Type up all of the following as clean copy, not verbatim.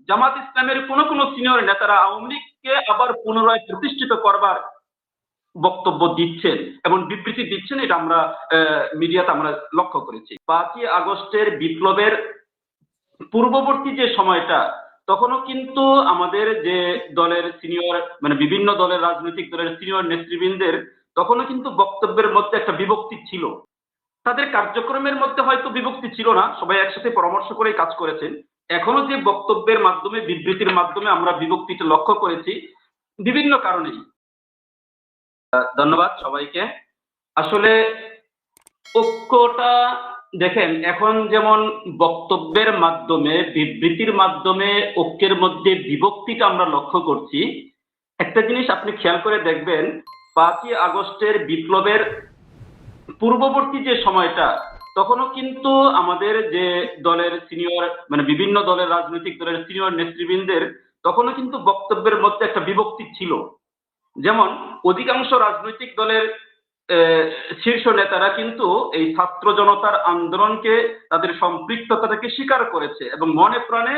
জামাত ইসলামের কোন কোন সিনিয়র নেতারা আওয়ামী লীগকে আবার পুনরায় প্রতিষ্ঠিত করবার বক্তব্য দিচ্ছেন এবং বিবৃতি দিচ্ছেন, এটা আমরা মিডিয়াতে আমরা লক্ষ্য করেছি। 5ই আগস্টের বিপ্লবের পূর্ববর্তী যে সময়টা, তখনও কিন্তু আমাদের যে দলের সিনিয়র মানে বিভিন্ন দলের রাজনৈতিক দলের সিনিয়র নেতৃবৃন্দের তখনও কিন্তু বক্তব্যের মধ্যে একটা বিভক্তি ছিল। তাদের কার্যক্রমের মধ্যে হয়তো বিভক্তি ছিল না, সবাই একসাথে পরামর্শ করেই কাজ করেছেন। এখনো যে বক্তব্যের মাধ্যমে বিবৃতির মাধ্যমে আমরা বিভক্তিটা লক্ষ্য করেছি বিভিন্ন কারণেই। ধন্যবাদ সবাইকে। আসলে ঐক্যটা দেখেন, এখন যেমন বক্তব্যের মাধ্যমে বিবৃতির মাধ্যমে ঐক্যের মধ্যে বিভক্তিটা আমরা লক্ষ্য করছি, একটা জিনিস আপনি খেয়াল করে দেখবেন, 5ই আগস্টের বিপ্লবের পূর্ববর্তী যে সময়টা, তখনও কিন্তু আমাদের যে দলের সিনিয়র মানে বিভিন্ন দলের রাজনৈতিক দলের সিনিয়র নেতৃবৃন্দের তখনও কিন্তু বক্তব্যের মধ্যে একটা বিভক্তি ছিল। যেমন অধিকাংশ রাজনৈতিক দলের শীর্ষ নেতারা কিন্তু এই ছাত্র জনতার আন্দোলনকে তাদের সম্পৃক্ততাকে স্বীকার করেছে এবং মনে প্রাণে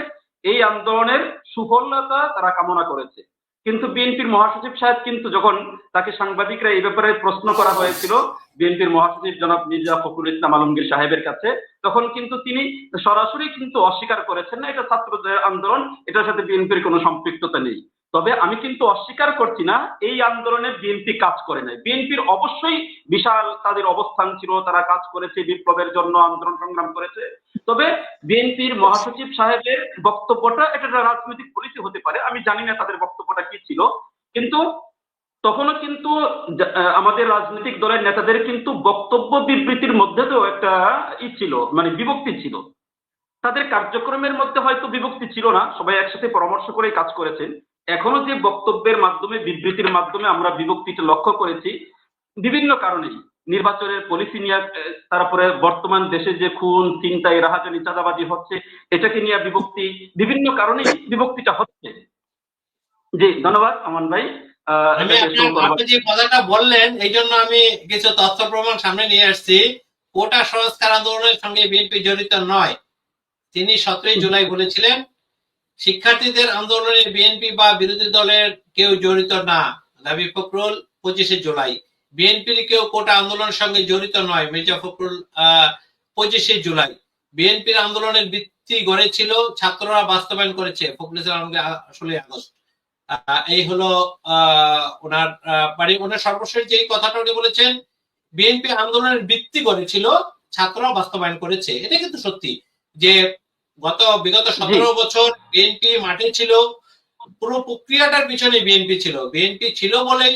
এই আন্দোলনের সুফলতা তারা কামনা করেছে। কিন্তু বিএনপির মহাসচিব সাহেব কিন্তু যখন তাকে সাংবাদিকরা এই ব্যাপারে প্রশ্ন করা হয়েছিল বিএনপির মহাসচিব জনাব মির্জা ফখরুল ইসলাম আলমগীর সাহেবের কাছে, তখন কিন্তু তিনি সরাসরি কিন্তু অস্বীকার করেছেন না এটা ছাত্রদের আন্দোলন, এটার সাথে বিএনপির কোনো সম্পৃক্ততা নেই। তবে আমি কিন্তু অস্বীকার করছি না এই আন্দোলনে বিএনপি কাজ করে নাই। বিএনপির অবশ্যই বিশাল তাদের অবস্থান ছিল, তারা কাজ করেছে, বিপ্লবের জন্য আন্দোলন সংগ্রাম করেছে। তবে বিএনপির মহাসচিব সাহেবের বক্তব্যটা এটা একটা রাজনৈতিক পলিসি হতে পারে, আমি জানি না তাদের বক্তব্যটা কি ছিল, কিন্তু তখনও কিন্তু আমাদের রাজনৈতিক দলের নেতাদের কিন্তু বক্তব্য বিবৃতির মধ্যে তো একটা ছিল মানে বিভক্তি ছিল। তাদের কার্যক্রমের মধ্যে হয়তো বিভক্তি ছিল না, সবাই একসাথে পরামর্শ করেই কাজ করেছেন। এখনো যে বক্তব্যের মাধ্যমে বিবৃতির মাধ্যমে আমরা বিভক্তিটা লক্ষ্য করেছি বিভিন্ন কারণেই, নির্বাচনের পলিসি নিয়ে, তারপরে বর্তমান দেশে যে খুন চিন্তায় রাহাজানি চাঁদাবাজি হচ্ছে এটাকে নিয়ে বিভক্তি, বিভিন্ন কারণেই বিভক্তিটা হচ্ছে। জি ধন্যবাদ আমান ভাই। আপনি যে কথাটা বললেন এই জন্য আমি কিছু তথ্য প্রমাণ সামনে নিয়ে আসছি। কোটা সংস্কার আন্দোলনের সঙ্গে বিএনপি জড়িত নয়। তিনি 17 জুলাই বলেছিলেন শিক্ষার্থীদের আন্দোলনে বিএনপি বা বিরোধী দলের কেউ জড়িত না, দাবি ফখরুল। 25 জুলাই বিএনপির কেউ কোটা আন্দোলনের সঙ্গে জড়িত নয়, মির্জা ফখরুল। 25 জুলাই বিএনপির আন্দোলনের ভিত্তি গড়েছিল, ছাত্ররা বাস্তবায়ন করেছে, ফখরুল ইসলাম 16 আগস্ট। এই হলো ওনার বাড়ি। ওনার সর্বশেষ যে কথাটা উনি বলেছেন বিএনপি আন্দোলনের ভিত্তি গড়েছিল, ছাত্ররা বাস্তবায়ন করেছে, এটা কিন্তু সত্যি যে বিগত 17 বছর বিএনপি মাঠে ছিল, পুরো প্রক্রিয়াটার পিছনে বিএনপি ছিল। বিএনপি ছিল বলেই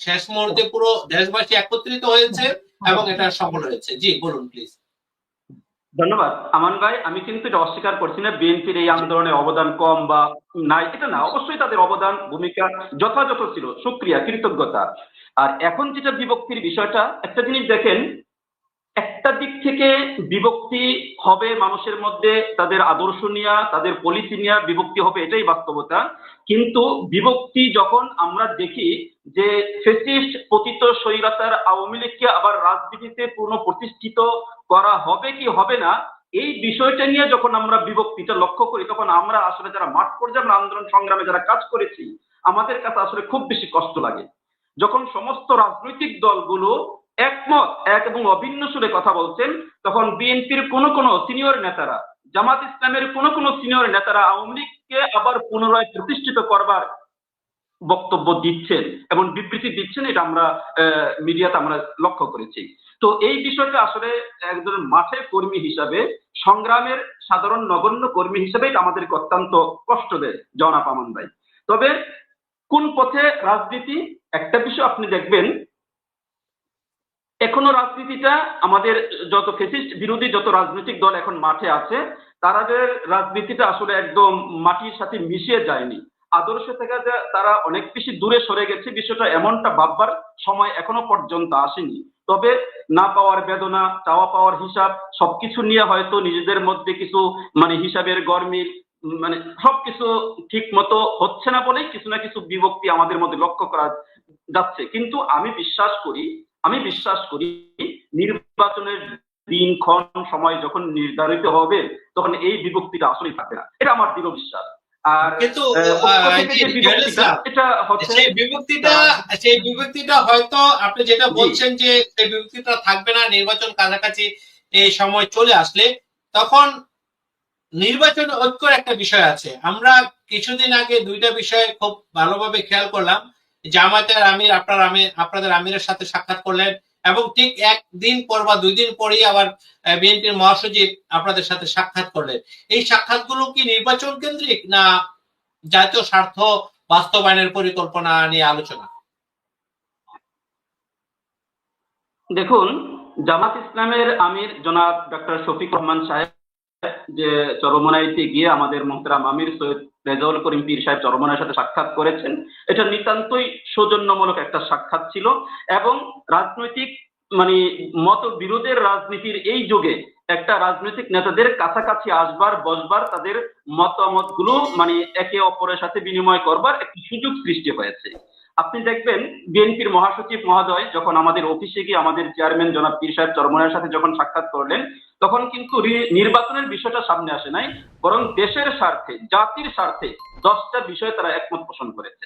শেষ মুহূর্তে পুরো দেশবাসী একত্রিত হয়েছে এবং এটা সফল হয়েছে। জি বলুন প্লিজ। ধন্যবাদ আমান ভাই। আমি কিন্তু এটা অস্বীকার করছি না বিএনপির এই আন্দোলনে অবদান কম বা নাই, এটা না, অবশ্যই তাদের অবদান ভূমিকা যথাযথ ছিল, সুক্রিয়া কৃতজ্ঞতা। আর এখন যেটা বিভক্তির বিষয়টা, একটা জিনিস দেখেন, একটা দিক থেকে বিভক্তি হবে মানুষের মধ্যে, তাদের আদর্শ নিয়ে তাদের পলিসি নিয়ে বিভক্তি হবে, এটাই বাস্তবতা। কিন্তু বিভক্তি যখন আমরা দেখি যে ফ্যাসিস্ট পতিত স্বৈরাচার আওয়ামী লীগকে আবার রাজনীতিতে পুনঃপ্রতিষ্ঠিত করা হবে কি হবে না, এই বিষয়টা নিয়ে যখন আমরা বিভক্তিটা লক্ষ্য করি, তখন আমরা আসলে যারা মাঠ পর্যায়ে আন্দোলন সংগ্রামে যারা কাজ করেছি আমাদের কাছে আসলে খুব বেশি কষ্ট লাগে। যখন সমস্ত রাজনৈতিক দলগুলো একমত এক এবং অভিন্ন সুরে কথা বলছেন, তখন বিএনপির কোন কোন সিনিয়র নেতারা, জামাত ইসলামের কোন কোন সিনিয়র নেতারা আওয়ামী লীগকে আবার পুনরায় প্রতিষ্ঠিত করবার বক্তব্য দিচ্ছেন এবং বিবৃতি দিচ্ছেন, এটা আমরা মিডিয়াতে আমরা লক্ষ্য করেছি। তো এই বিষয়টা আসলে একজন মাঠের কর্মী হিসাবে, সংগ্রামের সাধারণ নগণ্য কর্মী হিসাবে এটা আমাদেরকে অত্যন্ত কষ্ট দেয় জনাব আমান ভাই। তবে কোন পথে রাজনীতি, একটা বিষয় আপনি দেখবেন এখনো রাজনীতিটা আমাদের যত ফ্যাসিস্ট বিরোধী যত রাজনৈতিক দল এখন মাঠে আছে, তাদের রাজনীতিটা আসলে একদম মাটির সাথে মিশিয়ে যায়নি, আদর্শ থেকে তারা অনেক বেশি দূরে সরে গেছে। বিষয়টা এমনটা ভাববার সময় এখনো পর্যন্ত আসেনি। তবে না পাওয়ার বেদনা, চাওয়া পাওয়ার হিসাব সবকিছু নিয়ে হয়তো নিজেদের মধ্যে কিছু মানে হিসাবের গরমিল, মানে সবকিছু ঠিক মতো হচ্ছে না বলেই কিছু না কিছু বিভক্তি আমাদের মধ্যে লক্ষ্য করা যাচ্ছে। কিন্তু আমি বিশ্বাস করি নির্বাচনের দিনক্ষণ সময় যখন নির্ধারিত হবে তখন এই বিভক্তিটা আসলেই থাকবে না, এটা আমার দৃঢ় বিশ্বাস। আর কিন্তু পক্ষ থেকে জি, যে জহিরুল বিভক্তিটা ইসলাম, এটা হচ্ছে সেই বিভক্তিটা হয়তো আপনি যেটা জি বলছেন যে সেই বিভক্তিটা থাকবে না নির্বাচন কাছাকাছি এই সময় চলে আসলে, তখন নির্বাচন ঐক্যর একটা বিষয় আছে। আমরা কিছুদিন আগে দুইটা বিষয় খুব ভালোভাবে খেয়াল করলাম। জামায়াতের আমির আপনাদের আমিরের সাথে সাক্ষাৎ করলেন, এবং ঠিক একদিন পর বা 2 দিন পরেই আবার বিএনপির মহাসচিব আপনাদের সাথে সাক্ষাৎ করলেন। এই সাক্ষাৎগুলো কি নির্বাচন কেন্দ্রিক, না জাতীয় স্বার্থ বাস্তবায়নের পরিকল্পনা নিয়ে আলোচনা? দেখুন, জামাত ইসলামের আমির জনাব ডক্টর শফিক রহমান সাহেব যে চরমোনাইতে গিয়ে আমাদের মোহতারাম আমির সৈয়দ রেজাউল করিম পীর সাহেব চরমোনাইয়ের সাথে সাক্ষাৎ করেছেন, এটা নিতান্তই সৌজন্যমূলক একটা সাক্ষাৎ ছিল। এবং রাজনৈতিক মানে মতবিরোধের রাজনীতির এই যুগে একটা রাজনৈতিক নেতাদের কাছাকাছি আসবার বসবার, তাদের মতামত গুলো মানে একে অপরের সাথে বিনিময় করবার একটি সুযোগ সৃষ্টি হয়েছে। আপনি দেখবেন বিএনপির মহাসচিব মহোদয় যখন আমাদের অফিসে গিয়ে আমাদের চেয়ারম্যান জনাব পীর সাহেব চরমোনাইয়ের সাথে যখন সাক্ষাৎ করলেন, তখন কিন্তু নির্বাচনের বিষয়টা সামনে আসে নাই, বরং দেশের স্বার্থে, জাতির স্বার্থে 10টা বিষয়ে তারা একমত পোষণ করেছে।